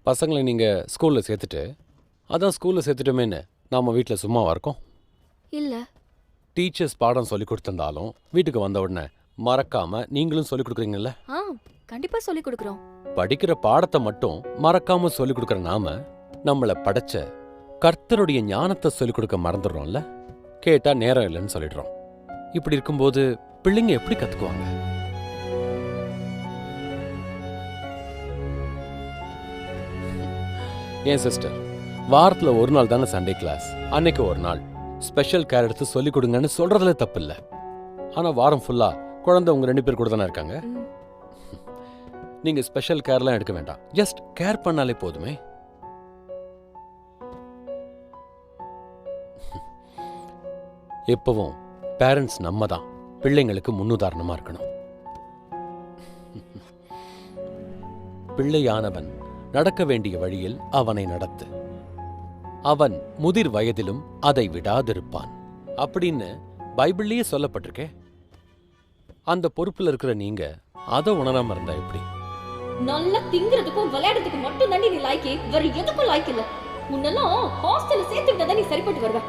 பசங்களை நீங்கள் ஸ்கூலில் சேர்த்துட்டு அதான் ஸ்கூலில் சேர்த்துட்டோமேன்னு நாம் வீட்டில் சும்மாவா இருக்கோம்? இல்ல. டீச்சர்ஸ் பாடம் சொல்லி கொடுத்திருந்தாலும் வீட்டுக்கு வந்த உடனே மறக்காமல் நீங்களும் சொல்லிக் கொடுக்குறீங்கல்ல? கண்டிப்பா சொல்லி கொடுக்குறோம். படிக்கிற பாடத்தை மட்டும் மறக்காமல் சொல்லிக் கொடுக்குற நாம நம்மளை படைச்ச கர்த்தருடைய ஞானத்தை சொல்லிக் கொடுக்க மறந்துடுறோம்ல? கேட்டால் நேரம் இல்லைன்னு சொல்லிடுறோம். இப்படி இருக்கும்போது பிள்ளைங்க எப்படி கற்றுக்குவாங்க? ஏன் சிஸ்டர், வாரத்தில் ஒரு நாள் தானே சண்டே கிளாஸ், அன்னைக்கு ஒரு நாள் ஸ்பெஷல் கேர் எடுத்து சொல்லிக் கொடுங்கன்னு சொல்றதுல தப்பு இல்லை. ஆனால் வாரம் ஃபுல்லாக குழந்தை உங்கள் 2 பேர் கூட தானே இருக்காங்க. நீங்கள் ஸ்பெஷல் கேர்லாம் எடுக்க வேண்டாம், ஜஸ்ட் கேர் பண்ணாலே போதுமே. எப்பவும் பேரண்ட்ஸ் நம்ம தான் பிள்ளைங்களுக்கு முன்னுதாரணமாக இருக்கணும். பிள்ளையானவன் நடக்க வேண்டிய வழியில் அவனை நடத்து, அவன் முதிர் வயதிலும் அதை விடாதிருப்பான் அப்படின்னு பைபிள்லயே சொல்லப்பட்டிருக்கே. அந்த பொறுப்புல இருக்கிற நீங்க அதை உணராம இருந்தா எப்படி? நல்லா திங்கிறதுக்கும் விளையாடுறதுக்கும் மட்டும் தாண்டி நீ லாய்க்கே, வேற எதுக்கும் லாய்க்கு இல்ல. முன்னெல்லாம் ஹாஸ்டல்ல சேர்த்து விட்டா நீ சரிப்பட்டு வருவ.